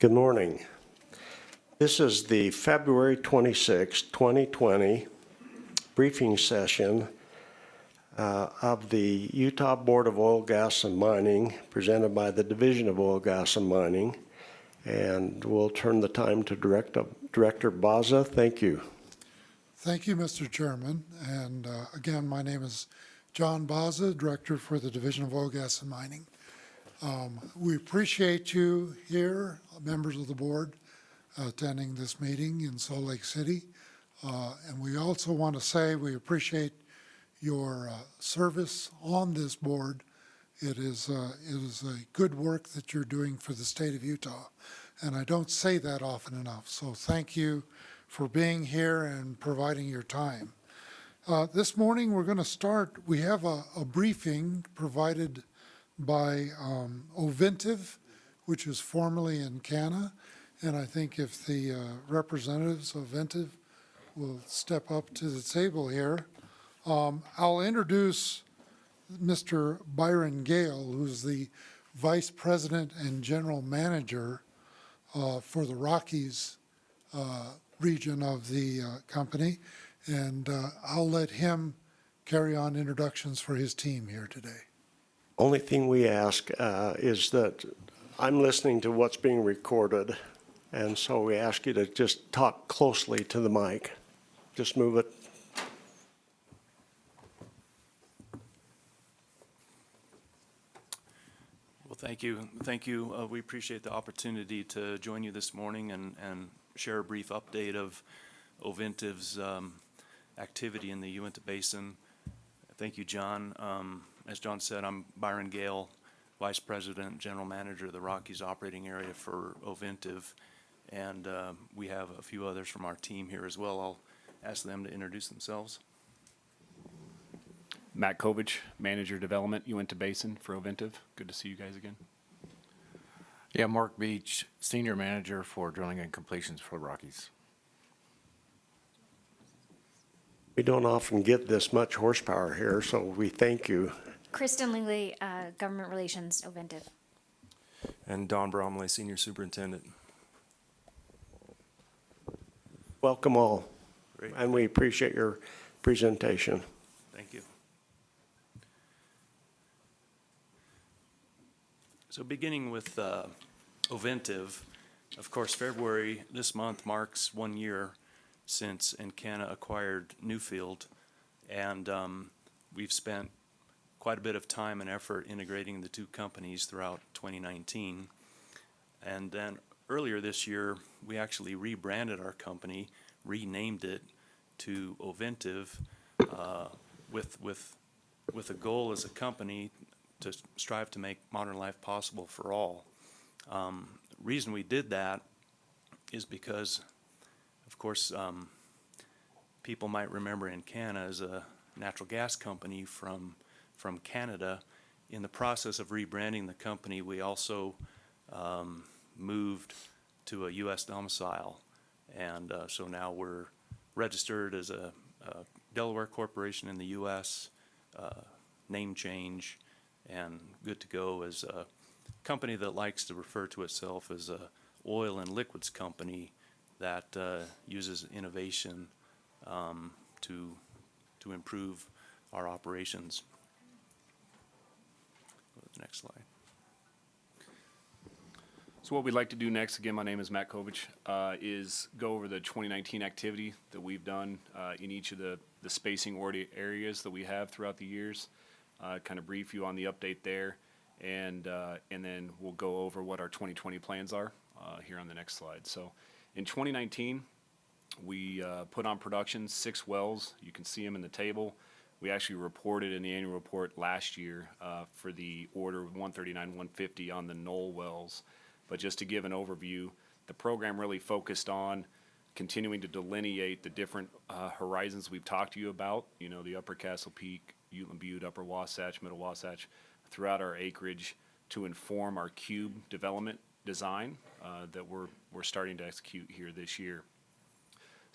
Good morning. This is the February 26, 2020 briefing session of the Utah Board of Oil, Gas, and Mining, presented by the Division of Oil, Gas, and Mining. And we'll turn the time to Director Baza. Thank you. Thank you, Mr. Chairman. And again, my name is John Baza, Director for the Division of Oil, Gas, and Mining. We appreciate you here, members of the board, attending this meeting in Salt Lake City. And we also want to say we appreciate your service on this board. It is a good work that you're doing for the state of Utah. And I don't say that often enough. So thank you for being here and providing your time. This morning we're going to start, we have a briefing provided by Ovintiv, which is formerly Encana. And I think if the representatives of Ovintiv will step up to the table here. I'll introduce Mr. Byron Gale, who's the Vice President and General Manager for the Rockies region of the company. And I'll let him carry on introductions for his team here today. Only thing we ask is that I'm listening to what's being recorded, and so we ask you to just talk closely to the mic. Just move it. Well, thank you. Thank you. We appreciate the opportunity to join you this morning and share a brief update of Ovintiv's activity in the Uinta Basin. Thank you, John. As John said, I'm Byron Gale, Vice President, General Manager of the Rockies operating area for Ovintiv, and we have a few others from our team here as well. I'll ask them to introduce themselves. Matt Kovich, Manager Development, Uinta Basin for Ovintiv. Good to see you guys again. Yeah, Mark Beach, Senior Manager for Drilling and Completions for Rockies. We don't often get this much horsepower here, so we thank you. Kristen Lingley, Government Relations, Ovintiv. And Don Bromley, Senior Superintendent. Welcome all. Great. And we appreciate your presentation. Thank you. So beginning with Ovintiv, of course, February this month marks 1 year since Encana acquired Newfield, and we've spent quite a bit of time and effort integrating the two companies throughout 2019. And then earlier this year, we actually rebranded our company, renamed it to Ovintiv, with a goal as a company to strive to make modern life possible for all. Reason we did that is because, of course, people might remember Encana as a natural gas company from Canada. In the process of rebranding the company, we also moved to a U.S. domicile, and so now we're registered as a Delaware corporation in the U.S., name change, and good to go as a company that likes to refer to itself as a oil and liquids company that uses innovation to improve our operations. Go to the next slide. So what we'd like to do next, again, my name is Matt Kovich, is go over the 2019 activity that we've done in each of the spacing areas that we have throughout the years, kind of brief you on the update there, and then we'll go over what our 2020 plans are here on the next slide. So in 2019, we put on production 6 wells. You can see them in the table. We actually reported in the annual report last year for the order of 139-150 on the Knoll wells. But just to give an overview, the program really focused on continuing to delineate the different horizons we've talked to you about, you know, the Upper Castle Peak, Uteland Butte, Upper Wasatch, Middle Wasatch, throughout our acreage to inform our cube development design that we're starting to execute here this year.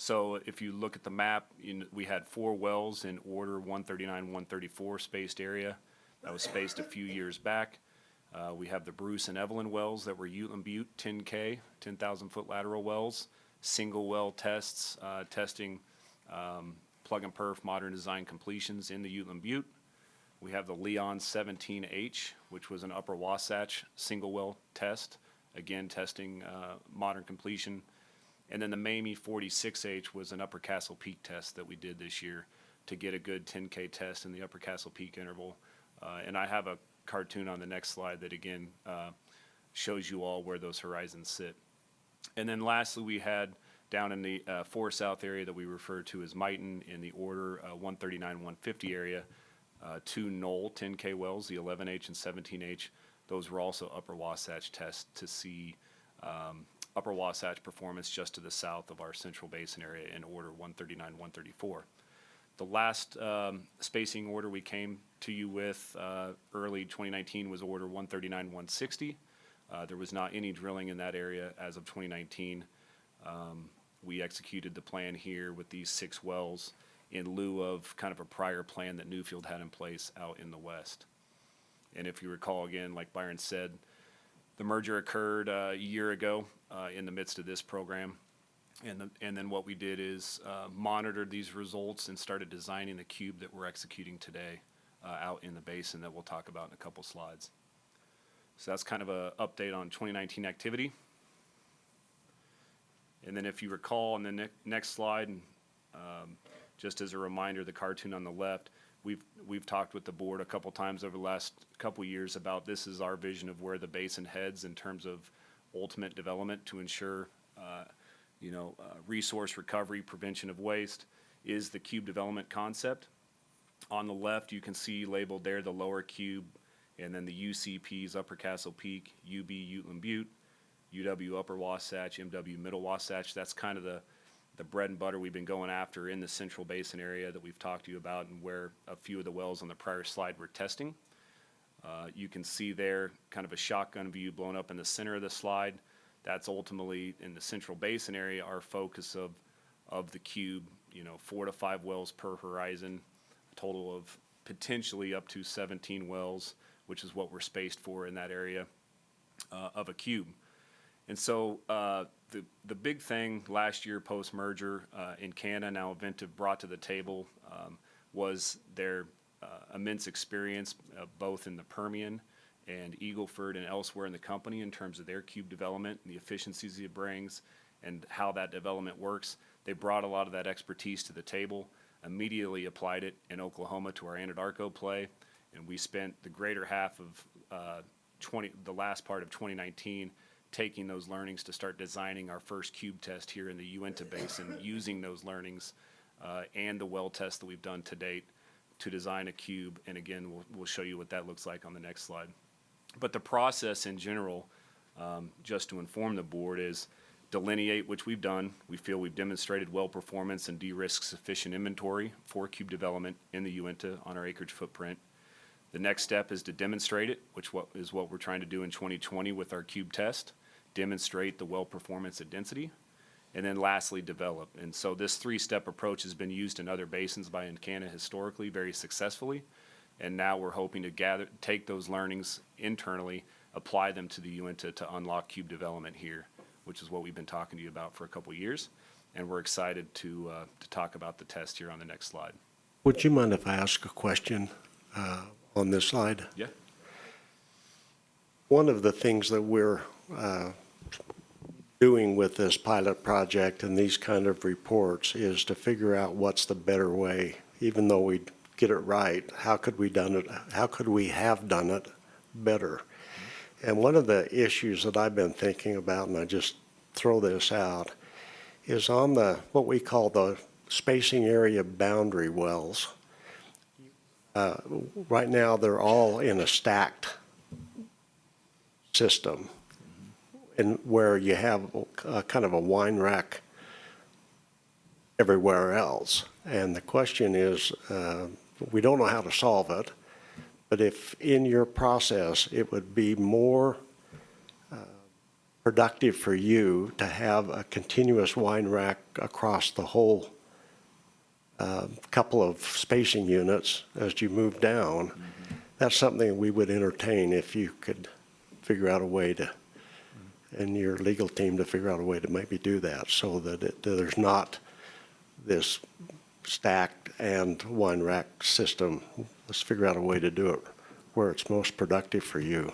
So if you look at the map, we had 4 wells in order 139-134 spaced area. That was spaced a few years back. We have the Bruce and Evelyn wells that were Uteland Butte 10K, 10,000-foot lateral wells, single well tests, testing plug and perf modern design completions in the Uteland Butte. We have the Leon 17H, which was an Upper Wasatch single well test, again testing modern completion. And then the Mamie 46H was an Upper Castle Peak test that we did this year to get a good 10K test in the Upper Castle Peak interval. And I have a cartoon on the next slide that again shows you all where those horizons sit. And then lastly, we had down in the 4 South area that we refer to as Mighton in the order 139-150 area, 2 Knoll 10K wells, the 11H and 17H. Those were also Upper Wasatch tests to see Upper Wasatch performance just to the south of our Central Basin area in order 139-134. The last spacing order we came to you with early 2019 was order 139-160. There was not any drilling in that area as of 2019. We executed the plan here with these 6 wells in lieu of kind of a prior plan that Newfield had in place out in the west. And if you recall, again, like Byron said, the merger occurred a year ago in the midst of this program. And then what we did is monitored these results and started designing the cube that we're executing today out in the basin that we'll talk about in a couple slides. So that's kind of an update on 2019 activity. And then if you recall on the next slide, just as a reminder, the cartoon on the left, we've talked with the board a couple times over the last couple years about this is our vision of where the basin heads in terms of ultimate development to ensure resource recovery, prevention of waste is the cube development concept. On the left, you can see labeled there the lower cube, and then the UCPs, Upper Castle Peak, UB Uteland Butte, UW Upper Wasatch, MW Middle Wasatch. That's kind of the bread and butter we've been going after in the Central Basin area that we've talked to you about and where a few of the wells on the prior slide were testing. You can see there kind of a shotgun view blown up in the center of the slide. That's ultimately in the Central Basin area, our focus of the cube, 4 to 5 wells per horizon, a total of potentially up to 17 wells, which is what we're spaced for in that area of a cube. And so the big thing last year post-merger in Canada, now Ovintiv brought to the table was their immense experience both in the Permian and Eagle Ford and elsewhere in the company in terms of their cube development and the efficiencies it brings and how that development works. They brought a lot of that expertise to the table, immediately applied it in Oklahoma to our Anadarko play, and we spent the greater half of the last part of 2019 taking those learnings to start designing our first cube test here in the Uinta Basin, using those learnings and the well test that we've done to date to design a cube. And again, we'll show you what that looks like on the next slide. But the process in general, just to inform the board, is delineate, which we've done. We feel we've demonstrated well performance and de-risk sufficient inventory for cube development in the Uinta on our acreage footprint. The next step is to demonstrate it, which is what we're trying to do in 2020 with our cube test, demonstrate the well performance at density, and then lastly, develop. And so this 3-step approach has been used in other basins by Encana historically very successfully. And now we're hoping to take those learnings internally, apply them to the Uinta to unlock cube development here, which is what we've been talking to you about for a couple of years. And we're excited to talk about the test here on the next slide. Would you mind if I ask a question on this slide? Yeah. One of the things that we're doing with this pilot project and these kind of reports is to figure out what's the better way. Even though we get it right, how could we have done it better? And one of the issues that I've been thinking about, and I just throw this out, is on the what we call the spacing area boundary wells. Right now, they're all in a stacked system, and where you have kind of a wine rack everywhere else. And the question is, we don't know how to solve it, but if in your process it would be more productive for you to have a continuous wine rack across the whole couple of spacing units as you move down, that's something we would entertain if you could figure out a way to, and your legal team to figure out a way to maybe do that so that there's not this stacked and wine rack system. Let's figure out a way to do it where it's most productive for you.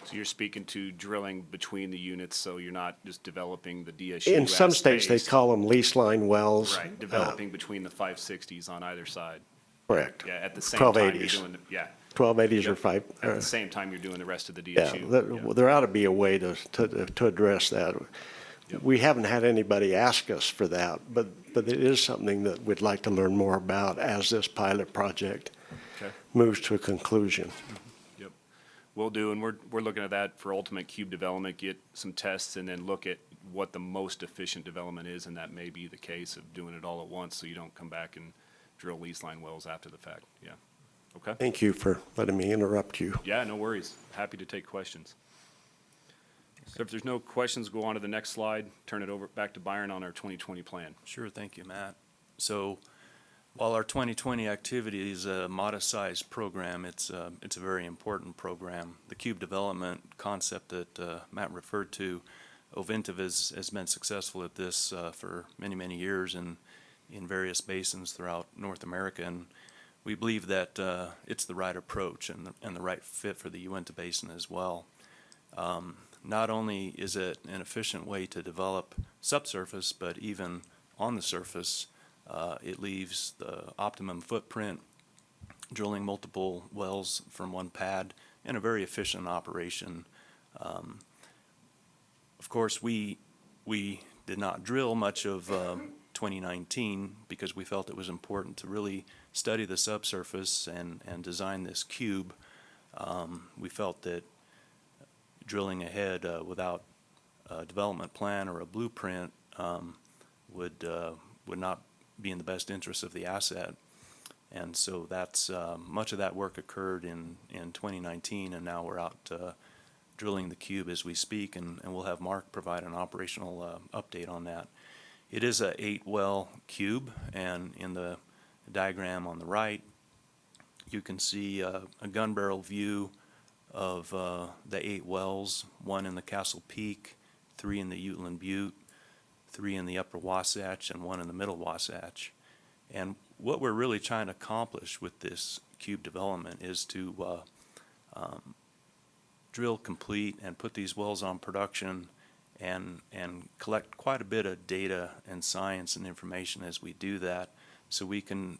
So you're speaking to drilling between the units, so you're not just developing the DSU In some as states, they spaced. call them lease line wells. Right, developing between the 560s on either side. Correct. Yeah, at the same time you're 1280s. doing, yeah, 1280s or Yep. five. at the same time you're doing the rest of the Yeah, DSU. there ought to be a way to address that. Yep. We haven't had anybody ask us for that, but it is something that we'd like to learn more about as this pilot project Okay. moves to a conclusion. Yep, will do, and we're looking at that for ultimate cube development, get some tests, and then look at what the most efficient development is, and that may be the case of doing it all at once, so you don't come back and drill lease line wells after the fact, yeah. Okay? Thank you for letting me interrupt you. Yeah, no worries, happy to take questions. So if there's no questions, go on to the next slide, turn it over, back to Byron on our 2020 plan. Sure, thank you, Matt. So while our 2020 activity is a modest-sized program, it's a very important program. The cube development concept that Matt referred to, Ovintiv has been successful at this for many, many years in various basins throughout North America, and we believe that it's the right approach and the right fit for the Uinta Basin as well. Not only is it an efficient way to develop subsurface, but even on the surface, it leaves the optimum footprint, drilling multiple wells from one pad, and a very efficient operation. Of course, we did not drill much of 2019 because we felt it was important to really study the subsurface and design this cube. We felt that drilling ahead without a development plan or a blueprint would not be in the best interest of the asset. And so that's much of that work occurred in 2019, and now we're out drilling the cube as we speak, and we'll have Mark provide an operational update on that. It is a 8-well cube, and in the diagram on the right, you can see a gun barrel view of the 8 wells, 1 in the Castle Peak, 3 in the Uteland Butte, 3 in the Upper Wasatch, and 1 in the Middle Wasatch. And what we're really trying to accomplish with this cube development is to drill, complete, and put these wells on production and collect quite a bit of data and science and information as we do that, so we can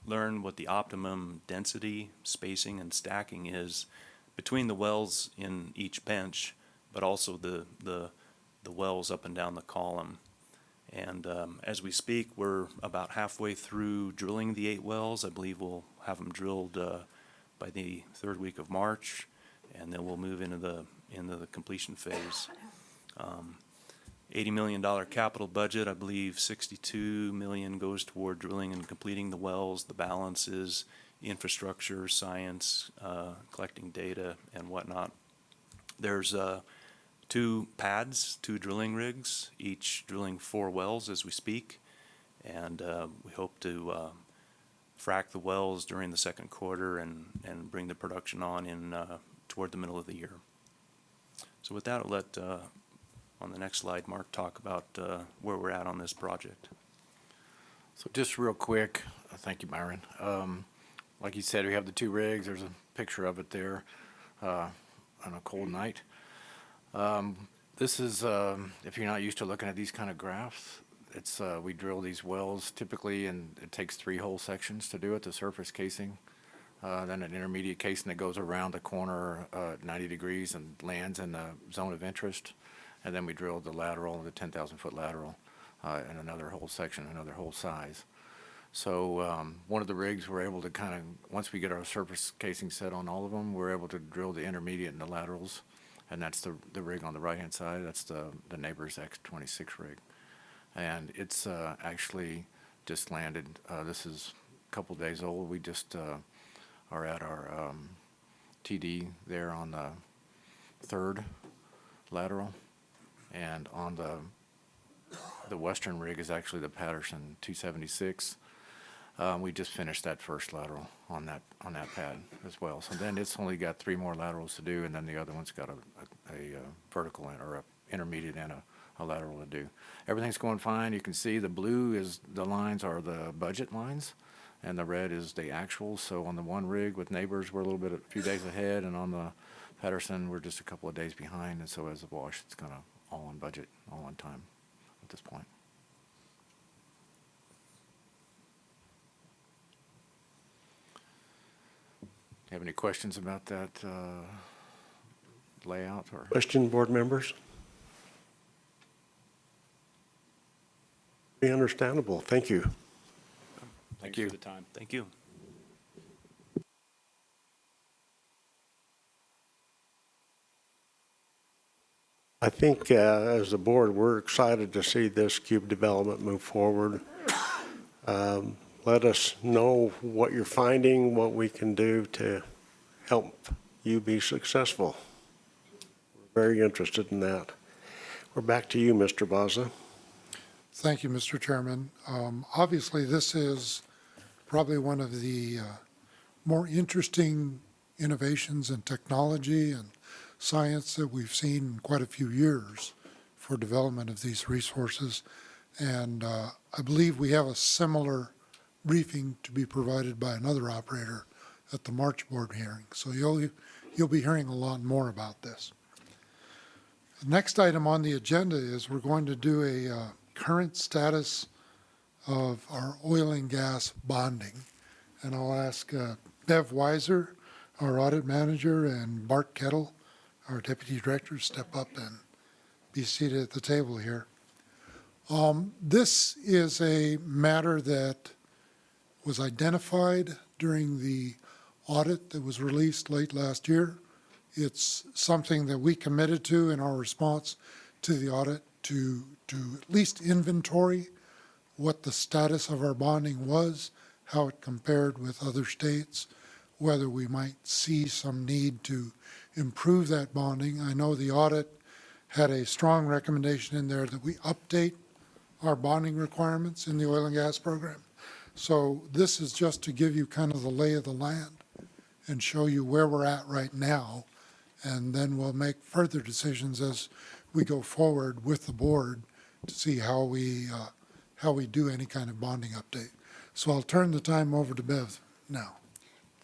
learn what the optimum density, spacing, and stacking is between the wells in each bench, but also the wells up and down the column. And as we speak, we're about halfway through drilling the 8 wells. I believe we'll have them drilled by the 3rd week of March, and then we'll move into the completion phase. $80 million capital budget. I believe $62 million goes toward drilling and completing the wells. The balance is infrastructure, science, collecting data, and whatnot. There's 2 pads, 2 drilling rigs, each drilling 4 wells as we speak, and we hope to frack the wells during the 2nd quarter and bring the production on in toward the middle of the year. So with that, I'll let on the next slide, Mark talk about where we're at on this project. So just real quick, thank you, Byron. Like you said, we have the 2 rigs. There's a picture of it there on a cold night. This is, if you're not used to looking at these kind of graphs, it's we drill these wells typically, and it takes 3 hole sections to do it, the surface casing, then an intermediate casing that goes around the corner 90 degrees and lands in the zone of interest, and then we drill the lateral, the 10,000-foot lateral, in another hole section, another hole size. So one of the rigs we're able to kind of, once we get our surface casing set on all of them, we're able to drill the intermediate and the laterals, and that's the rig on the right-hand side. That's the neighbor's X26 rig. And it's actually just landed. This is a couple days old. We just are at our TD there on the 3rd lateral. And on the western rig is actually the Patterson 276. We just finished that first lateral on that pad as well. So then it's only got 3 more laterals to do, and then the other one's got a vertical or a intermediate and a lateral to do. Everything's going fine. You can see the blue is the lines are the budget lines, and the red is the actual. So on the one rig with Neighbors, we're a few days ahead, and on the Patterson, we're just a couple of days behind. And so as a wash, it's kind of all on budget, all on time at this point. Have any questions about that layout or? Question, board members? Be understandable. Thank you. Thanks you. for the time. Thank you. I think as a board, we're excited to see this cube development move forward. Let us know what you're finding, what we can do to help you be successful. We're very interested in that. We're back to you, Mr. Baza. Thank you, Mr. Chairman. Obviously, this is probably one of the more interesting innovations in technology and science that we've seen in quite a few years for development of these resources. And I believe we have a similar briefing to be provided by another operator at the March board hearing. So you'll be hearing a lot more about this. The next item on the agenda is we're going to do a current status of our oil and gas bonding. And I'll ask Bev Weiser, our audit manager, and Bart Kettle, our deputy director, to step up and be seated at the table here. This is a matter that was identified during the audit that was released late last year. It's something that we committed to in our response to the audit to at least inventory what the status of our bonding was, how it compared with other states, whether we might see some need to improve that bonding. I know the audit had a strong recommendation in there that we update our bonding requirements in the oil and gas program. So this is just to give you kind of the lay of the land and show you where we're at right now. And then we'll make further decisions as we go forward with the board to see how we do any kind of bonding update. So I'll turn the time over to Bev now.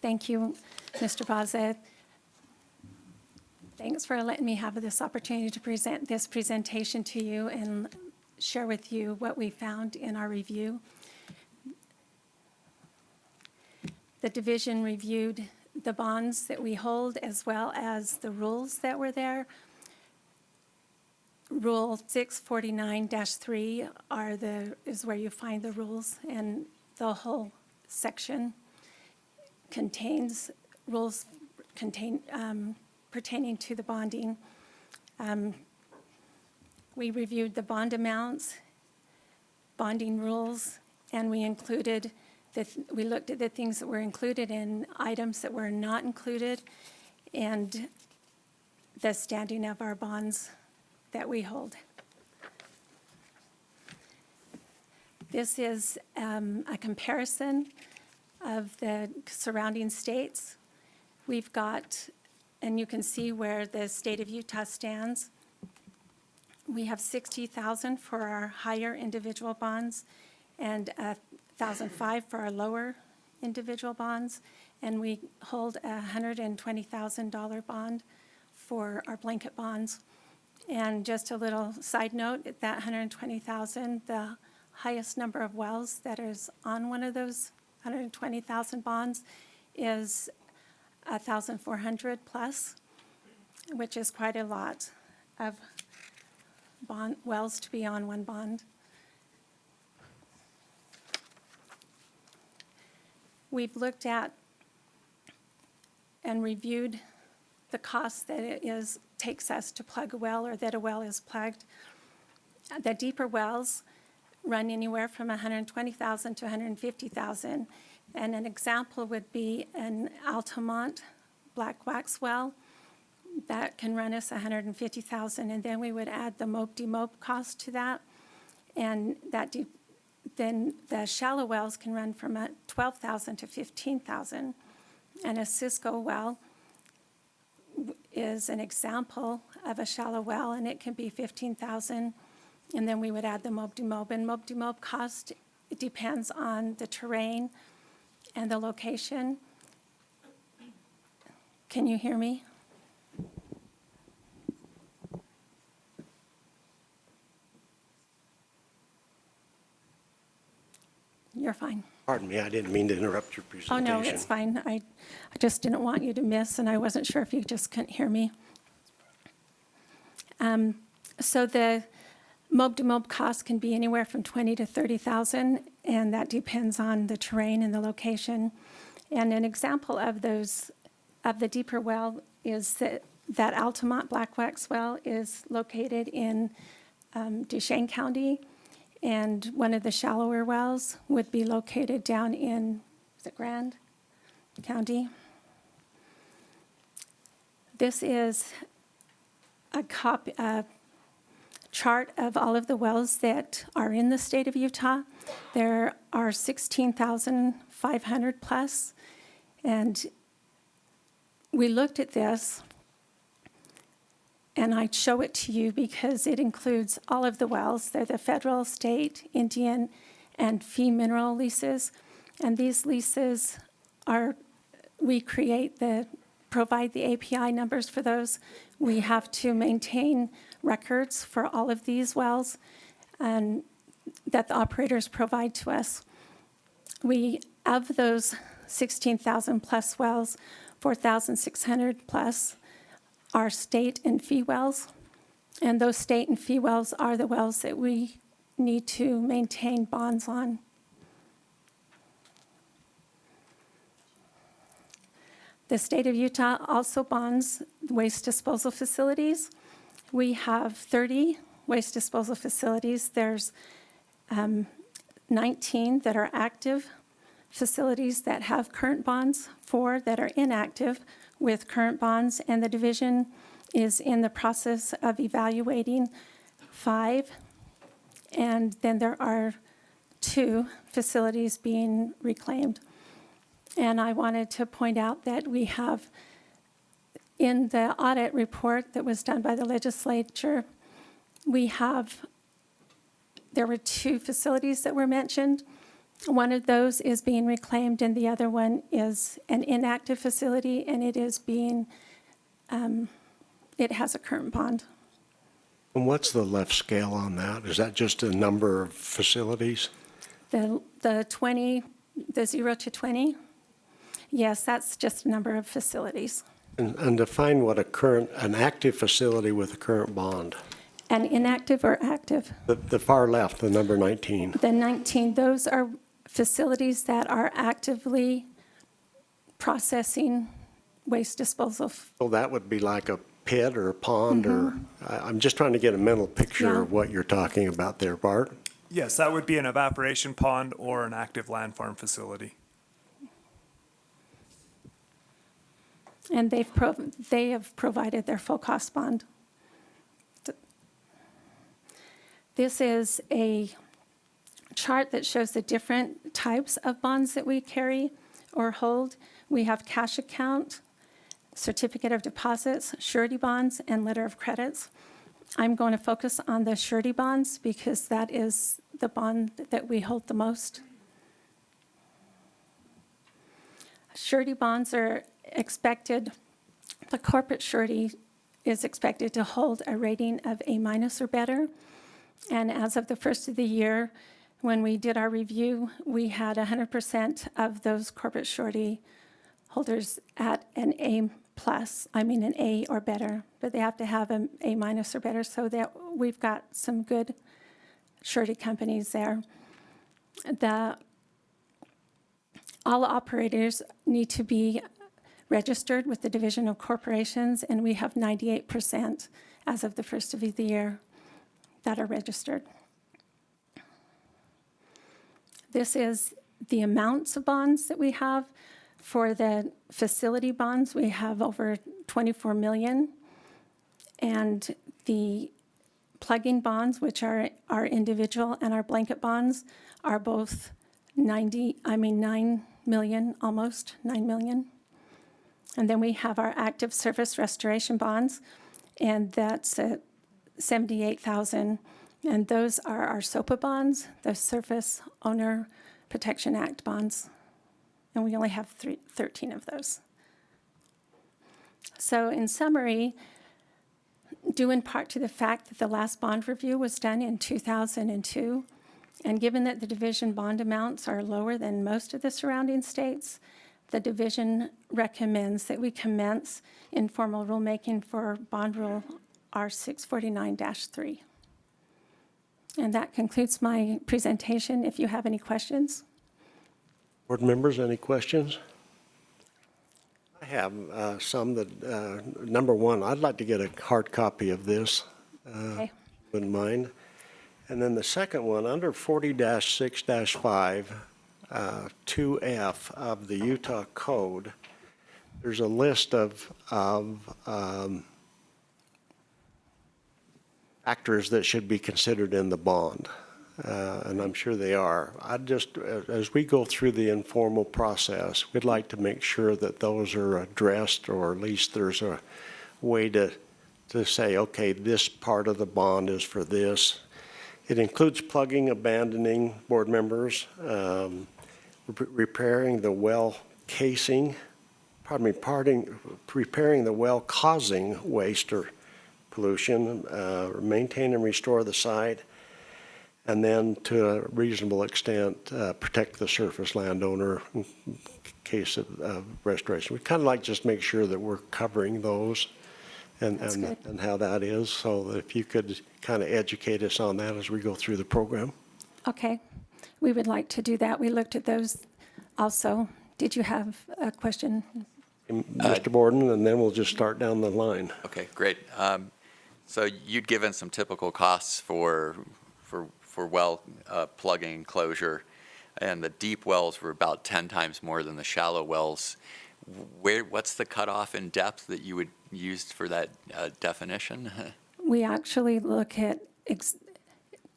Thank you, Mr. Baza. Thanks for letting me have this opportunity to present this presentation to you and share with you what we found in our review. The division reviewed the bonds that we hold as well as the rules that were there. Rule 649-3 is where you find the rules, and the whole section contains rules pertaining to the bonding. We reviewed the bond amounts, bonding rules, and we looked at the things that were included and items that were not included, and the standing of our bonds that we hold. This is a comparison of the surrounding states. We've got, and you can see where the state of Utah stands. We have $60,000 for our higher individual bonds and $1,005 for our lower individual bonds, and we hold a $120,000 bond for our blanket bonds. And just a little side note, that $120,000, the highest number of wells that is on one of those 120,000 bonds is 1,400 plus, which is quite a lot of wells to be on one bond. We've looked at and reviewed the cost that it takes us to plug a well, or that a well is plugged. The deeper wells run anywhere from $120,000 to $150,000. And an example would be an Altamont black wax well that can run us $150,000, and then we would add the mope demope cost to that, and that then the shallow wells can run from 12,000 to 15,000. And a Cisco well is an example of a shallow well, and it can be 15,000. And then we would add the mob-to-mob. And mob-to-mob cost, it depends on the terrain and the location. Can you hear me? You're fine. Pardon me, I didn't mean to interrupt your Oh, presentation. no, it's fine. I just didn't want you to miss, and I wasn't sure if you just couldn't hear me. So the mob-to-mob cost can be anywhere from 20 to 30,000, and that depends on the terrain and the location. And an example of those, of the deeper well, is that Altamont Black Wax well is located in Duchesne County, and one of the shallower wells would be located down in, is it Grand County? This is a chart of all of the wells that are in the state of Utah. There are 16,500 plus, and we looked at this, and I'd show it to you because it includes all of the wells. They're the federal, state, Indian, and fee mineral leases. And these leases are, we provide the API numbers for those. We have to maintain records for all of these wells and that the operators provide to us. Of those 16,000 plus wells, 4,600 plus are state and fee wells, and those state and fee wells are the wells that we need to maintain bonds on. The state of Utah also bonds waste disposal facilities. We have 30 waste disposal facilities. There's 19 that are active facilities that have current bonds, 4 that are inactive with current bonds, and the division is in the process of evaluating 5. And then there are 2 facilities being reclaimed. And I wanted to point out that we have, in the audit report that was done by the legislature, there were 2 facilities that were mentioned. One of those is being reclaimed, and the other one is an inactive facility, and it is it has a current bond. And what's the left scale on that? Is that just a number of facilities? The 20, the 0 to 20, yes, that's just a number of facilities. And define what an active facility with a current bond. An inactive or active? The far left, the number 19. The 19, those are facilities that are actively processing waste disposal. So that would be like a pit or a pond, or I'm just trying to get a mental picture Yeah. of what you're talking about there, Bart. Yes, that would be an evaporation pond or an active land farm facility. And they have provided their full cost bond. This is a chart that shows the different types of bonds that we carry or hold. We have cash account, certificate of deposits, surety bonds, and letter of credits. I'm going to focus on the surety bonds because that is the bond that we hold the most. Surety bonds are expected, the corporate surety is expected to hold a rating of A- or better. And as of the first of the year, when we did our review, we had 100% of those corporate surety holders at an A+, an A or better, but they have to have an A- or better, so that we've got some good surety companies there. All operators need to be registered with the Division of Corporations, and we have 98% as of the first of the year that are registered. This is the amounts of bonds that we have. For the facility bonds, we have over 24 million, and the plugging bonds, which are our individual, and our blanket bonds are both 9 million, almost 9 million. And then we have our active surface restoration bonds, and that's at 78,000. And those are our SOPA bonds, the Surface Owner Protection Act bonds. And we only have 13 of those. So in summary, due in part to the fact that the last bond review was done in 2002, and given that the division bond amounts are lower than most of the surrounding states, the division recommends that we commence informal rulemaking for Bond Rule R649-3. And that concludes my presentation. If you have any questions. Board members, any questions? I have some that, number one, I'd like to get a hard copy of this, Okay. wouldn't mind. And then the second one, under 40-6-5, 2F of the Utah Code, there's a list of factors that should be considered in the bond, and I'm sure they are. As we go through the informal process, we'd like to make sure that those are addressed, or at least there's a way to say, okay, this part of the bond is for this. It includes plugging, abandoning, board members, repairing the well casing, repairing the well causing waste or pollution, maintain and restore the site, and then to a reasonable extent, protect the surface landowner in case of restoration. We kind of like just make sure that we're covering those and how that is. So that if you could kind of educate us on that as we go through the program. Okay. We would like to do that. We looked at those also. Did you have a question? Mr. Borden, and then we'll just start down the line. Okay, great. So you'd given some typical costs for well plugging closure, and the deep wells were about 10 times more than the shallow wells. What's the cutoff in depth that you would use for that definition? We actually look at,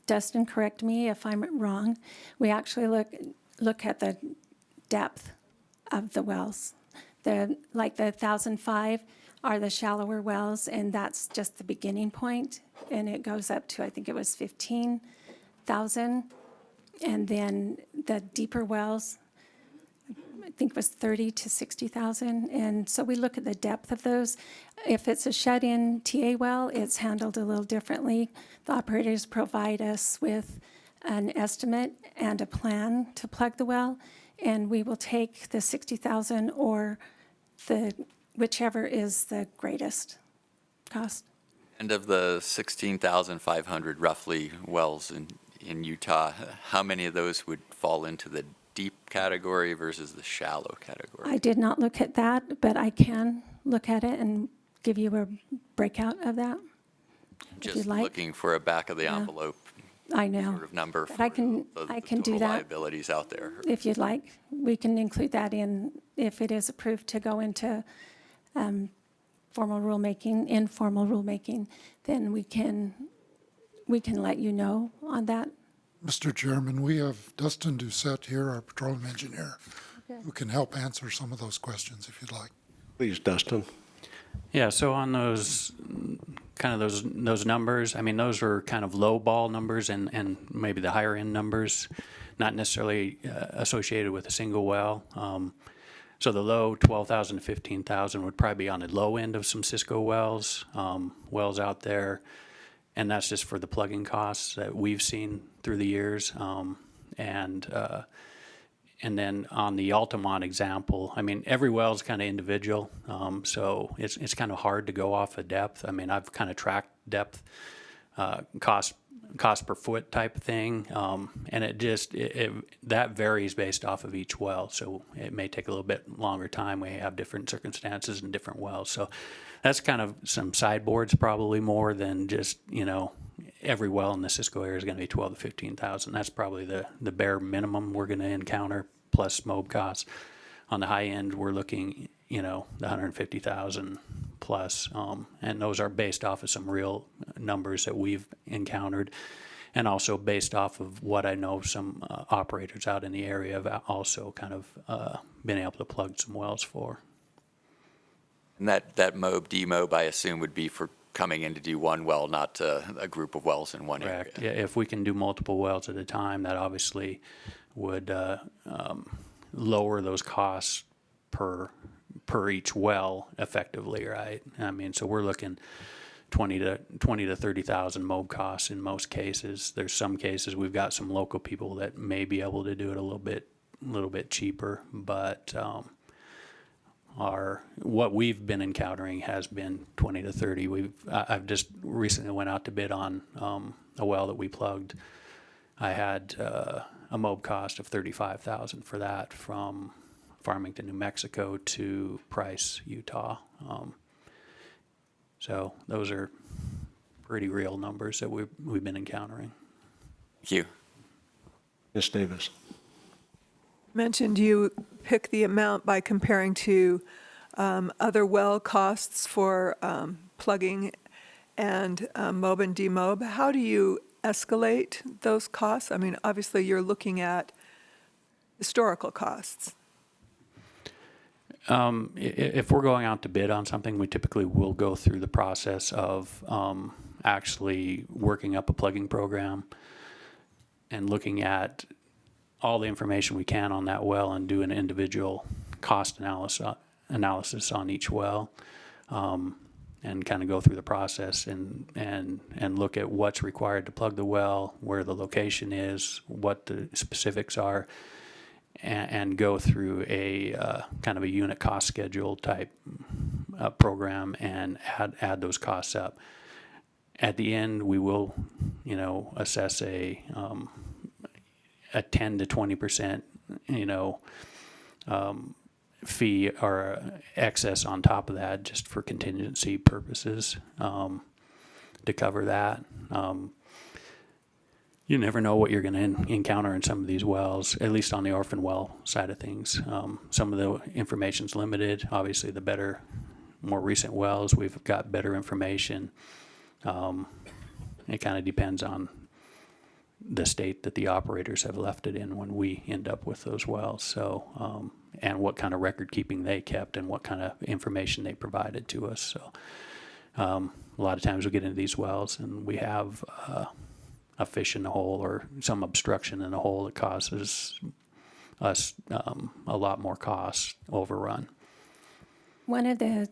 Dustin, correct me if I'm wrong, we actually look at the depth of the wells. Like the 1,005 are the shallower wells, and that's just the beginning point, and it goes up to, I think it was 15,000. And then the deeper wells, I think it was 30 to 60,000. And so we look at the depth of those. If it's a shut-in TA well, it's handled a little differently. The operators provide us with an estimate and a plan to plug the well, and we will take the 60,000 or whichever is the greatest cost. And of the 16,500 roughly wells in Utah, how many of those would fall into the deep category versus the shallow category? I did not look at that, but I can look at it and give you a breakout of that. Just you'd like. looking for a back of the Yeah. envelope I know. sort of number But for I can do total that. liabilities out there. If you'd like, we can include that in, if it is approved to go into formal rulemaking, informal rulemaking, then we can let you know on that. Mr. Chairman, we have Dustin Doucette here, our petroleum engineer, who can help answer some of those questions if you'd like. Please, Dustin. Yeah, so on those numbers, I mean, those are kind of low ball numbers and maybe the higher end numbers, not necessarily associated with a single well. So the low 12,000 to 15,000 would probably be on the low end of some Cisco wells, wells out there. And that's just for the plugging costs that we've seen through the years. And then on the Altamont example, I mean, every well is kind of individual, so it's kind of hard to go off of depth. I mean, I've kind of tracked depth, cost per foot type of thing, and that varies based off of each well. So it may take a little bit longer time. We have different circumstances and different wells. So that's kind of some sideboards, probably more than just, every well in the Cisco area is going to be 12 to 15,000. That's probably the bare minimum we're going to encounter, plus MOB costs. On the high end, we're looking, the 150,000 plus. And those are based off of some real numbers that we've encountered, and also based off of what I know some operators out in the area have also kind of been able to plug some wells for. And that mob, demob, I assume would be for coming in to do one well, not a group of wells in one area. Correct. Yeah, if we can do multiple wells at a time, that obviously would lower those costs per each well effectively, right? I mean, so we're looking 20 to 30,000 mob costs in most cases. There's some cases we've got some local people that may be able to do it a little bit cheaper, but what we've been encountering has been 20 to 30. I've just recently went out to bid on a well that we plugged. I had a mob cost of $35,000 for that from Farmington, New Mexico to Price, Utah. So those are pretty real numbers that we've been encountering. Thank you. Ms. Davis. Mentioned you pick the amount by comparing to other well costs for plugging and mob and demob. How do you escalate those costs? I mean, obviously you're looking at historical costs. If we're going out to bid on something, we typically will go through the process of actually working up a plugging program and looking at all the information we can on that well and do an individual cost analysis on each well, and kind of go through the process and look at what's required to plug the well, where the location is, what the specifics are, and go through a kind of a unit cost schedule type program and add those costs up. At the end, we will, assess a 10 to 20%, fee or excess on top of that, just for contingency purposes, to cover that. You never know what you're going to encounter in some of these wells, at least on the orphan well side of things. Some of the information's limited. Obviously, the better, more recent wells, we've got better information. It kind of depends on the state that the operators have left it in when we end up with those wells. So, and what kind of record keeping they kept and what kind of information they provided to us. So, a lot of times we get into these wells and we have a fish in the hole or some obstruction in the hole that causes us a lot more cost overrun. One of the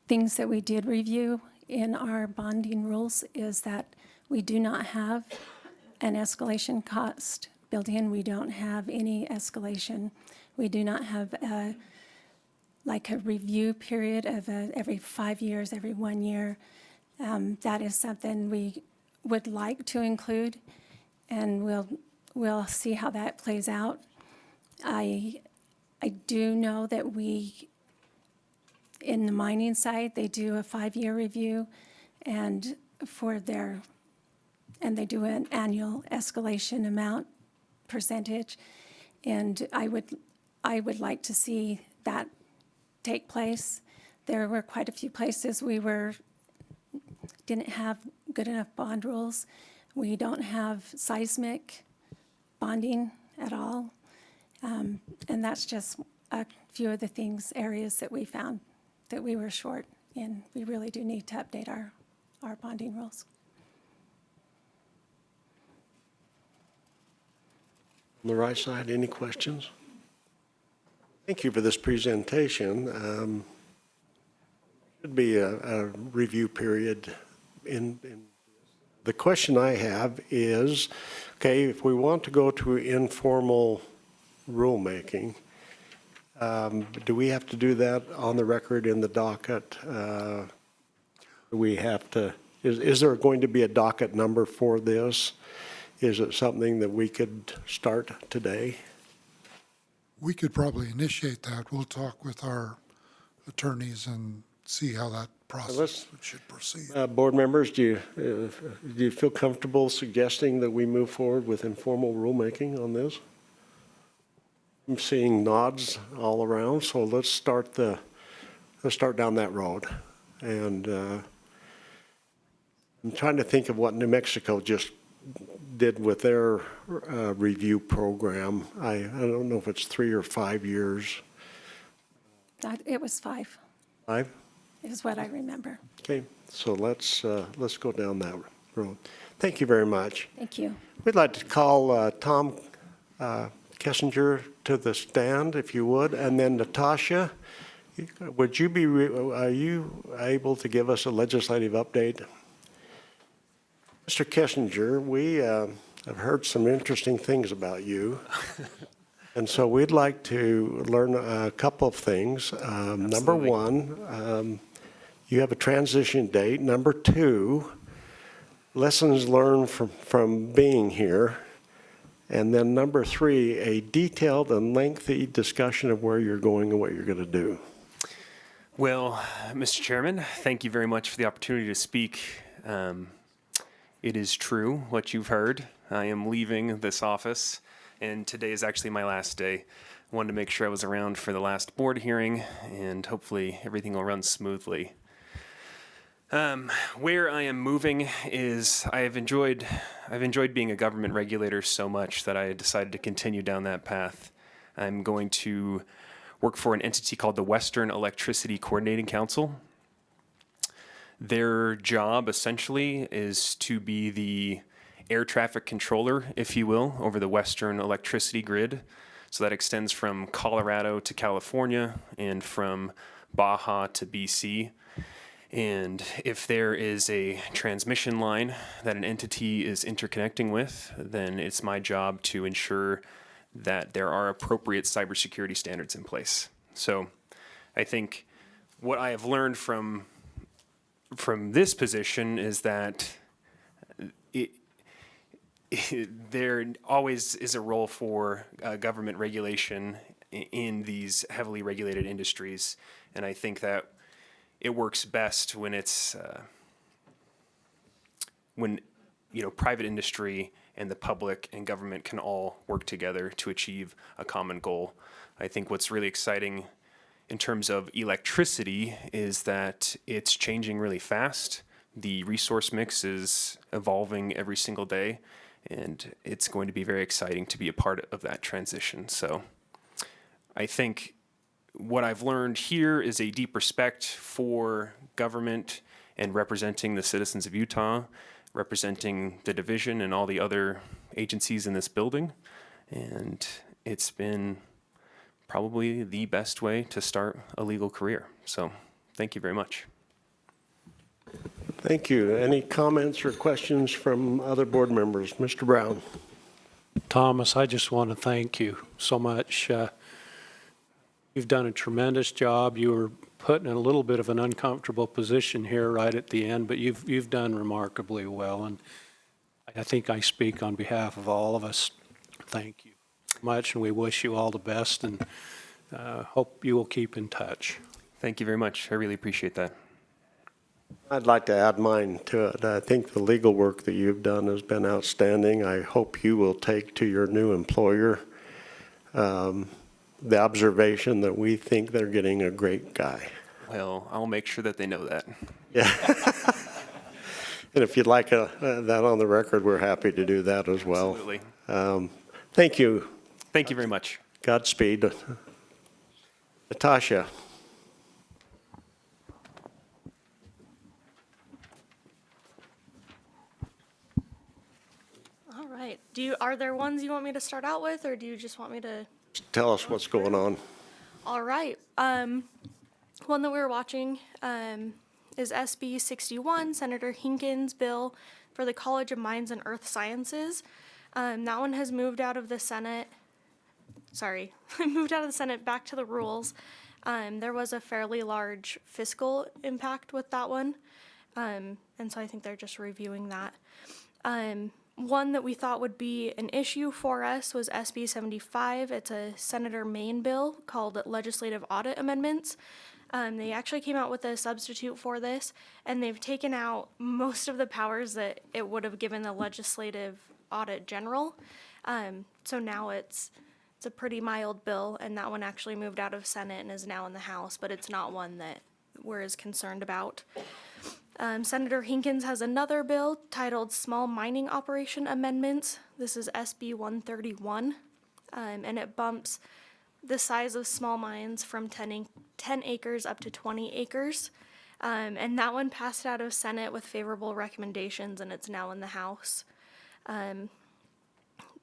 things that we did review in our bonding rules is that we do not have an escalation cost built in. We don't have any escalation. We do not have a review period of every 5 years, every 1 year. That is something we would like to include, and we'll see how that plays out. I do know that in the mining side, they do a 5-year review, and they do an annual escalation amount percentage, and I would like to see that take place. There were quite a few places didn't have good enough bond rules. We don't have seismic bonding at all, and that's just a few of the areas that we found that we were short in. We really do need to update our bonding rules. On the right side, any questions? Thank you for this presentation. Should be a review period. The question I have is, okay, if we want to go to informal rulemaking, do we have to do that on the record in the docket? Do we have to? Is there going to be a docket number for this? Is it something that we could start today? We could probably initiate that. We'll talk with our attorneys and see how that process should proceed. Board members, do you feel comfortable suggesting that we move forward with informal rulemaking on this? I'm seeing nods all around, so let's start down that road. And I'm trying to think of what New Mexico just did with their review program. I don't know if it's 3 or 5 years. It was 5, 5? is what I remember. Okay, so let's go down that road. Thank you very much. Thank you. We'd like to call Tom Kessinger to the stand, if you would, and then Natasha, would you are you able to give us a legislative update? Mr. Kessinger, we have heard some interesting things about you. And so we'd like to learn a couple of things. Number one, you have a transition date. Number two, lessons learned from being here. And then number three, a detailed and lengthy discussion of where you're going and what you're going to do. Well, Mr. Chairman, thank you very much for the opportunity to speak. It is true what you've heard. I am leaving this office, and today is actually my last day. I wanted to make sure I was around for the last board hearing, and hopefully everything will run smoothly. Where I am moving is I've enjoyed being a government regulator so much that I decided to continue down that path. I'm going to work for an entity called the Western Electricity Coordinating Council. Their job essentially is to be the air traffic controller, if you will, over the Western electricity grid. So that extends from Colorado to California and from Baja to BC. And if there is a transmission line that an entity is interconnecting with, then it's my job to ensure that there are appropriate cybersecurity standards in place. So I think what I have learned from this position is that there always is a role for government regulation in these heavily regulated industries, and I think that it works best when it's when private industry and the public and government can all work together to achieve a common goal. I think what's really exciting in terms of electricity is that it's changing really fast. The resource mix is evolving every single day, and it's going to be very exciting to be a part of that transition. So I think what I've learned here is a deep respect for government and representing the citizens of Utah, representing the division and all the other agencies in this building. And it's been probably the best way to start a legal career. So thank you very much. Thank you. Any comments or questions from other board members? Mr. Brown. Thomas, I just want to thank you so much. You've done a tremendous job. You were put in a little bit of an uncomfortable position here right at the end, but you've done remarkably well, and I think I speak on behalf of all of us. Thank you much, and we wish you all the best, and hope you will keep in touch. Thank you very much. I really appreciate that. I'd like to add mine to it. I think the legal work that you've done has been outstanding. I hope you will take to your new employer the observation that we think they're getting a great guy. Well, I'll make sure that they know that. Yeah. And if you'd like that on the record, we're happy to do that as well. Absolutely. Thank you. Thank you very much. Godspeed. Natasha. All right. Are there ones you want me to start out with, or do you just want me to? Tell us what's going on. All right. One that we were watching is SB 61, Senator Hinkins' bill for the College of Mines and Earth Sciences. That one has moved out of the Senate. Sorry, moved out of the Senate back to the rules. There was a fairly large fiscal impact with that one, and so I think they're just reviewing that. One that we thought would be an issue for us was SB 75. It's a Senator Maine bill called Legislative Audit Amendments. They actually came out with a substitute for this, and they've taken out most of the powers that it would have given the Legislative Audit General. So now it's a pretty mild bill, and that one actually moved out of Senate and is now in the House, but it's not one that is concerned about. Senator Hinkins has another bill titled Small Mining Operation Amendments. This is SB 131, and it bumps the size of small mines from 10 acres up to 20 acres. And that one passed out of Senate with favorable recommendations, and it's now in the House.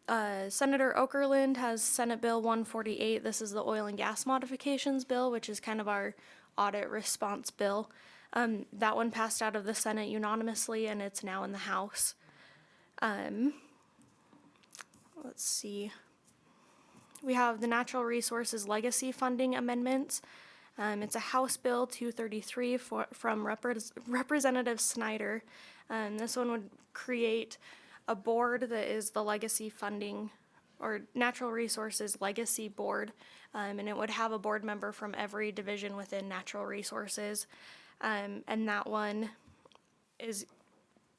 Senator Okerlund has Senate Bill 148. This is the oil and gas modifications bill, which is kind of our audit response bill. That one passed out of the Senate unanimously, and it's now in the House. Let's see. We have the Natural Resources Legacy Funding Amendments. It's a House Bill 233 from Representative Snyder. This one would create a board that is the Legacy Funding or Natural Resources Legacy Board, and it would have a board member from every division within Natural Resources. And that one is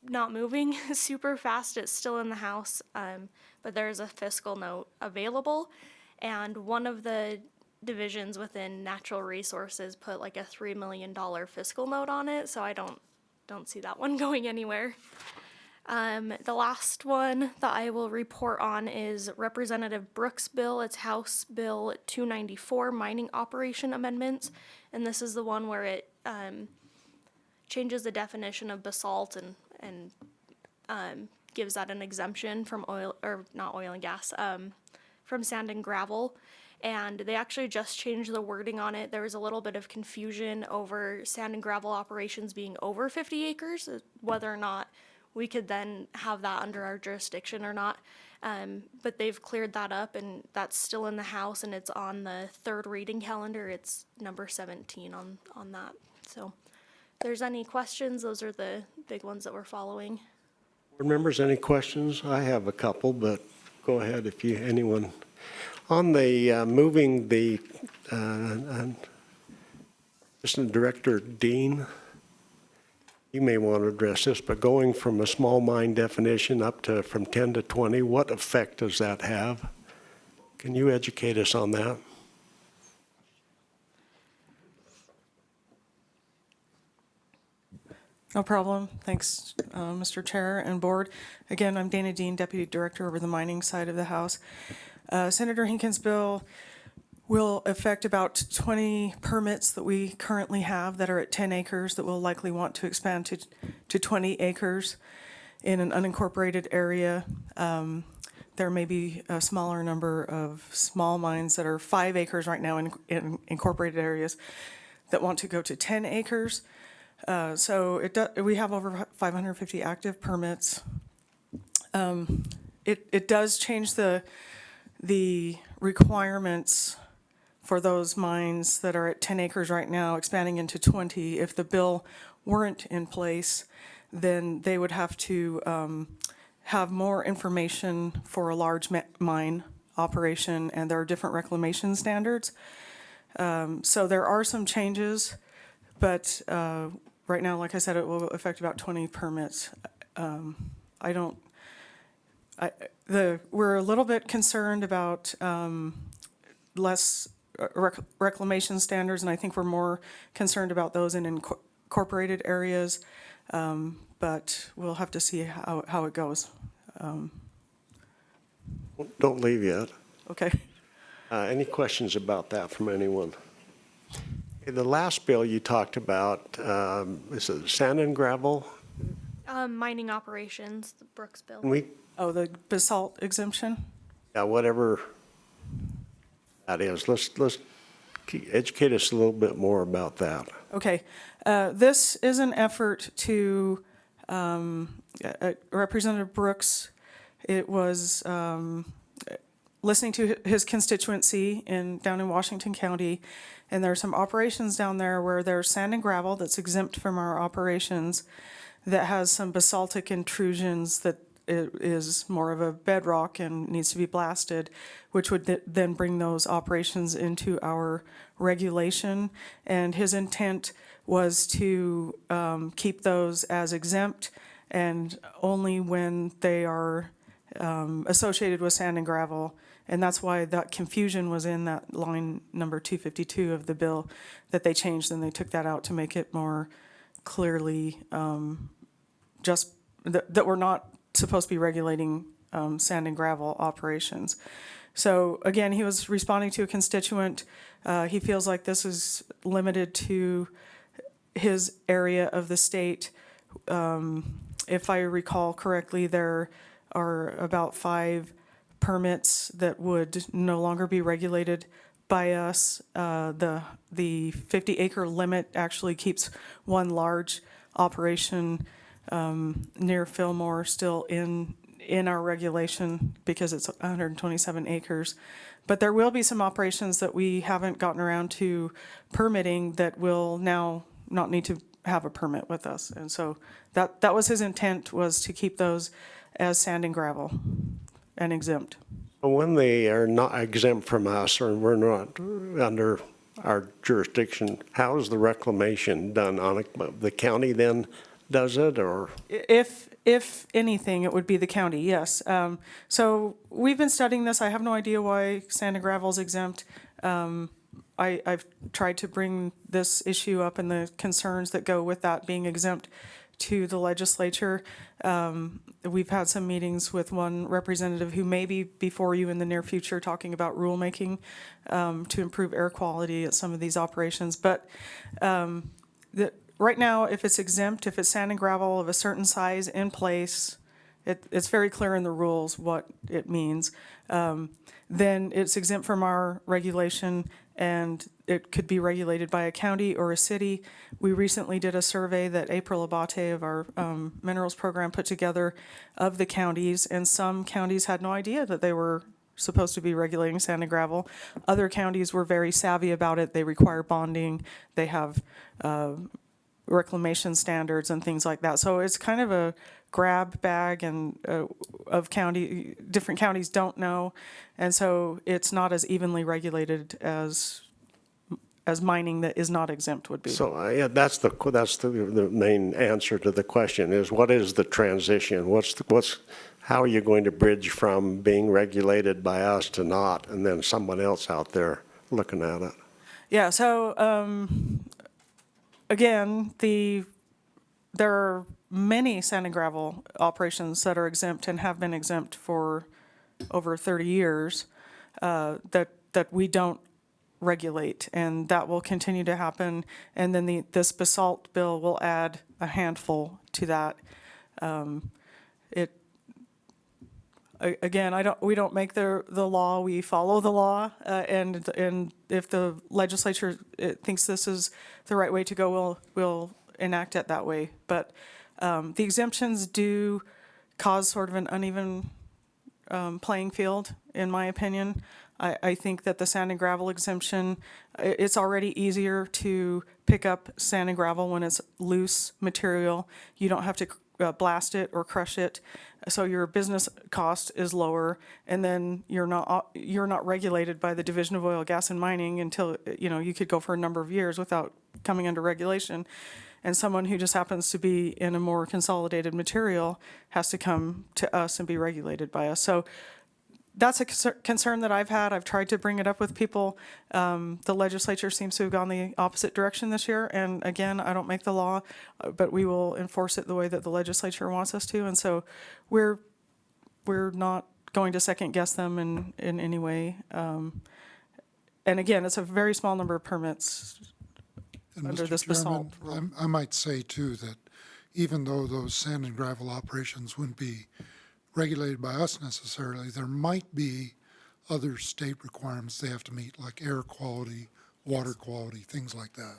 not moving super fast. It's still in the House, but there's a fiscal note available, and one of the divisions within Natural Resources put like a $3 million fiscal note on it, so I don't see that one going anywhere. The last one that I will report on is Representative Brooks' bill. It's House Bill 294, Mining Operation Amendments, and this is the one where it changes the definition of basalt and gives that an exemption from oil, or not oil and gas, from sand and gravel. And they actually just changed the wording on it. There was a little bit of confusion over sand and gravel operations being over 50 acres, whether or not we could then have that under our jurisdiction or not. But they've cleared that up, and that's still in the House, and it's on the third reading calendar. It's number 17 on that. So if there's any questions, those are the big ones that we're following. Board members, any questions? I have a couple, but go ahead if anyone. On the moving the Assistant Director Dean, you may want to address this, but going from a small mine definition up to from 10 to 20, what effect does that have? Can you educate us on that? No problem. Thanks, Mr. Chair and Board. Again, I'm Dana Dean, Deputy Director over the mining side of the House. Senator Hinkins' bill will affect about 20 permits that we currently have that are at 10 acres that we'll likely want to expand to 20 acres in an unincorporated area. There may be a smaller number of small mines that are 5 acres right now in incorporated areas that want to go to 10 acres. So we have over 550 active permits. It does change the requirements for those mines that are at 10 acres right now, expanding into 20. If the bill weren't in place, then they would have to have more information for a large mine operation, and there are different reclamation standards. So there are some changes, but right now, like I said, it will affect about 20 permits. We're a little bit concerned about less reclamation standards, and I think we're more concerned about those in incorporated areas, but we'll have to see how it goes. Don't leave yet. Okay. Any questions about that from anyone? The last bill you talked about, is it sand and gravel? Mining operations, the Brooks bill. Oh, the basalt exemption? Yeah, whatever that is. Let's educate us a little bit more about that. Okay. This is an effort to, Representative Brooks, it was listening to his constituency down in Washington County, and there are some operations down there where there's sand and gravel that's exempt from our operations that has some basaltic intrusions that it is more of a bedrock and needs to be blasted, which would then bring those operations into our regulation. And his intent was to keep those as exempt, and only when they are associated with sand and gravel. And that's why that confusion was in that line number 252 of the bill that they changed, and they took that out to make it more clearly just that we're not supposed to be regulating sand and gravel operations. So again, he was responding to a constituent. He feels like this is limited to his area of the state. If I recall correctly, there are about 5 permits that would no longer be regulated by us. The 50-acre limit actually keeps one large operation near Fillmore still in our regulation because it's 127 acres. But there will be some operations that we haven't gotten around to permitting that will now not need to have a permit with us. And so that was his intent, was to keep those as sand and gravel and exempt. When they are not exempt from us or we're not under our jurisdiction, how is the reclamation done on it? The county then does it, or? If anything, it would be the county, yes. So we've been studying this. I have no idea why sand and gravel is exempt. I've tried to bring this issue up and the concerns that go with that being exempt to the legislature. We've had some meetings with one representative who may be before you in the near future talking about rulemaking to improve air quality at some of these operations. But right now, if it's exempt, if it's sand and gravel of a certain size in place, it's very clear in the rules what it means. Then it's exempt from our regulation, and it could be regulated by a county or a city. We recently did a survey that April Abate of our minerals program put together of the counties, and some counties had no idea that they were supposed to be regulating sand and gravel. Other counties were very savvy about it. They require bonding. They have reclamation standards and things like that. So it's kind of a grab bag, and of different counties don't know, and so it's not as evenly regulated as mining that is not exempt would be. So yeah, that's the main answer to the question is, what is the transition? How are you going to bridge from being regulated by us to not, and then someone else out there looking at it? Yeah. So again, there are many sand and gravel operations that are exempt and have been exempt for over 30 years that we don't regulate, and that will continue to happen. And then this basalt bill will add a handful to that. We don't make the law, we follow the law, and if the legislature thinks this is the right way to go, we'll enact it that way. But the exemptions do cause sort of an uneven playing field, in my opinion. I think that the sand and gravel exemption, it's already easier to pick up sand and gravel when it's loose material. You don't have to blast it or crush it, so your business cost is lower, and then you're not regulated by the Division of Oil, Gas, and Mining until you could go for a number of years without coming under regulation. And someone who just happens to be in a more consolidated material has to come to us and be regulated by us. So that's a concern that I've had. I've tried to bring it up with people. The legislature seems to have gone the opposite direction this year. And again, I don't make the law, but we will enforce it the way that the legislature wants us to. And so we're not going to second guess them in any way. And again, it's a very small number of permits And under Mr. this basalt. Chairman, I might say too that even though those sand and gravel operations wouldn't be regulated by us necessarily, there might be other state requirements they have to meet, like air quality, water quality, things like that.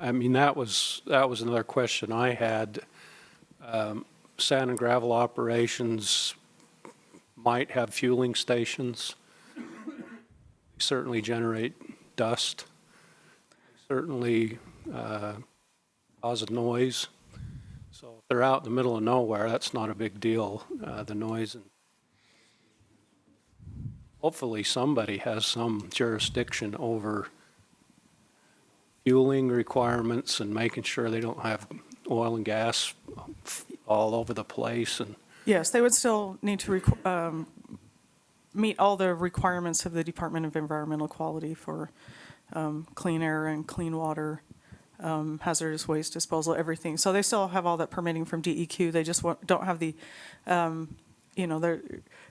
I mean, that was another question I had. Sand and gravel operations might have fueling stations. Certainly generate dust. Certainly cause a noise. So if they're out in the middle of nowhere, that's not a big deal, the noise. And hopefully somebody has some jurisdiction over fueling requirements and making sure they don't have oil and gas all over the place and, Yes, they would still need to meet all the requirements of the Department of Environmental Quality for clean air and clean water, hazardous waste disposal, everything. So they still have all that permitting from DEQ. They just don't have the, and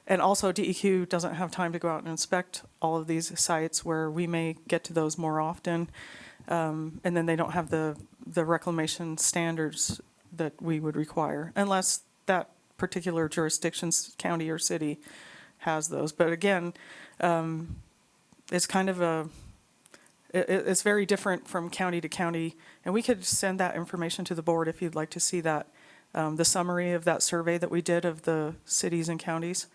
also DEQ doesn't have time to go out and inspect all of these sites where we may get to those more often. And then they don't have the reclamation standards that we would require, unless that particular jurisdiction's county or city has those. But again, it's kind of it's very different from county to county, and we could send that information to the board if you'd like to see that, the summary of that survey that we did of the cities and counties.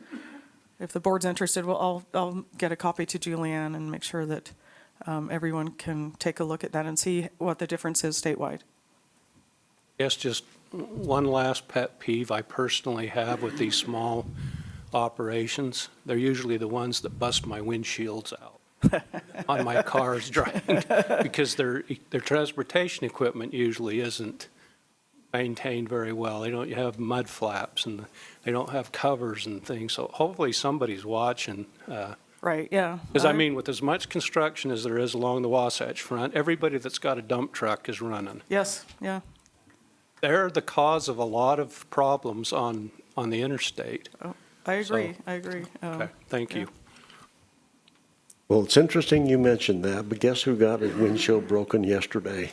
If the board's interested, I'll get a copy to Julianne and make sure that everyone can take a look at that and see what the difference is statewide. yes, just one last pet peeve I personally have with these small operations. They're usually the ones that bust my windshields out on my cars driving, because their transportation equipment usually isn't maintained very well. They don't have mud flaps and they don't have covers and things. So hopefully somebody's watching. Right, yeah. Because I mean, with as much construction as there is along the Wasatch Front, everybody that's got a dump truck is running. Yes, yeah. They're the cause of a lot of problems on the interstate. Oh, I agree, So- I agree. Okay, thank you. Well, it's interesting you mentioned that, but guess who got his windshield broken yesterday?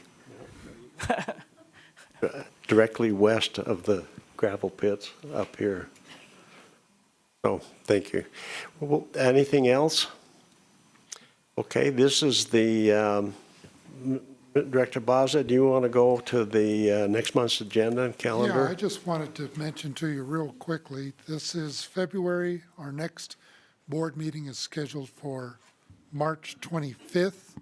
Directly west of the gravel pits up here. So, thank you. Well, anything else? Okay, this is the, Director Baza, do you want to go to the next month's agenda and calendar? Yeah, I just wanted to mention to you real quickly, this is February. Our next board meeting is scheduled for March 25th,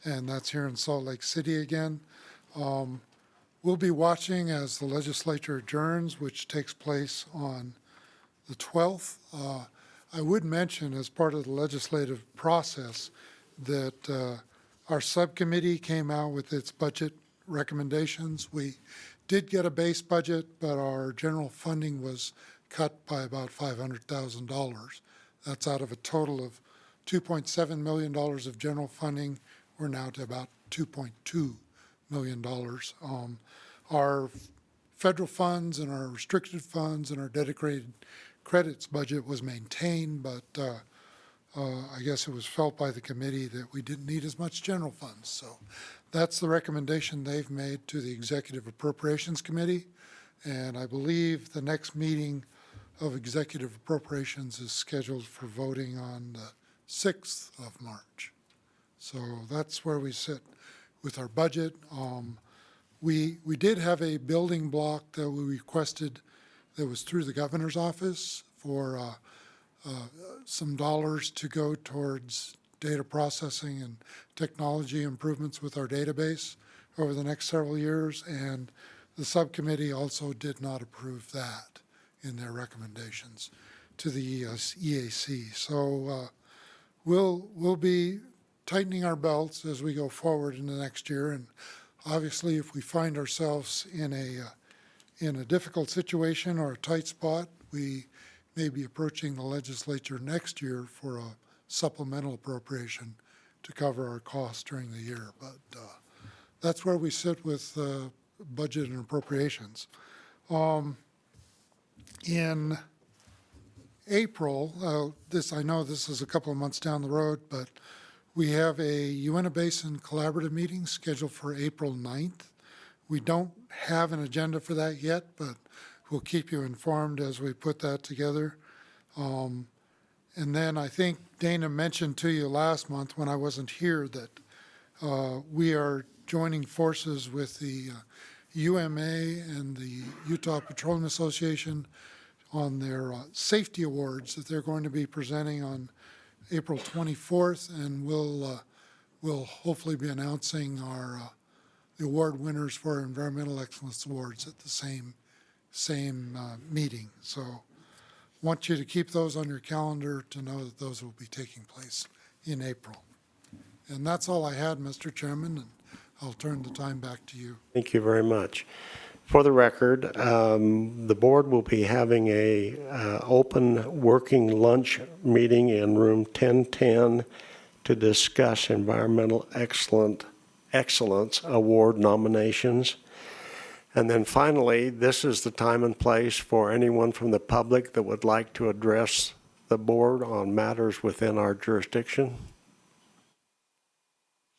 and that's here in Salt Lake City again. We'll be watching as the legislature adjourns, which takes place on the 12th. I would mention, as part of the legislative process, that our subcommittee came out with its budget recommendations. We did get a base budget, but our general funding was cut by about $500,000. That's out of a total of $2.7 million of general funding. We're now to about $2.2 million. Our federal funds and our restricted funds and our dedicated credits budget was maintained, but I guess it was felt by the committee that we didn't need as much general funds. So that's the recommendation they've made to the Executive Appropriations Committee. And I believe the next meeting of Executive Appropriations is scheduled for voting on the 6th of March. So that's where we sit with our budget. We did have a building block that we requested that was through the governor's office for some dollars to go towards data processing and technology improvements with our database over the next several years, and the subcommittee also did not approve that in their recommendations to the EAC. So we'll be tightening our belts as we go forward in the next year, and obviously if we find ourselves in a difficult situation or a tight spot, we may be approaching the legislature next year for a supplemental appropriation to cover our costs during the year. But that's where we sit with budget and appropriations. In April, I know this is a couple of months down the road, but we have a Uinta Basin collaborative meeting scheduled for April 9th. We don't have an agenda for that yet, but we'll keep you informed as we put that together. And then I think Dana mentioned to you last month when I wasn't here that we are joining forces with the UMA and the Utah Petroleum Association on their safety awards that they're going to be presenting on April 24th, and we'll hopefully be announcing the award winners for Environmental Excellence Awards at the same meeting. So want you to keep those on your calendar to know that those will be taking place in April. And that's all I had, Mr. Chairman, and I'll turn the time back to you. Thank you very much. For the record, the board will be having a open working lunch meeting in room 1010 to discuss environmental excellence award nominations. And then finally, this is the time and place for anyone from the public that would like to address the board on matters within our jurisdiction.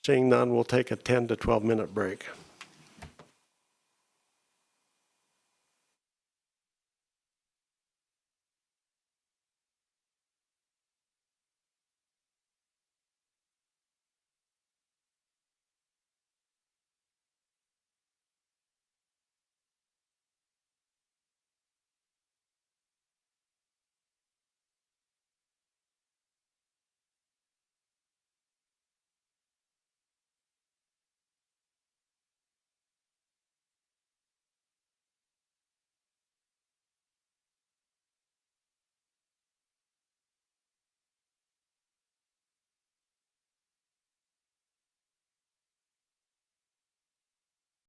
Seeing none, we'll take a 10 to 12 minute break.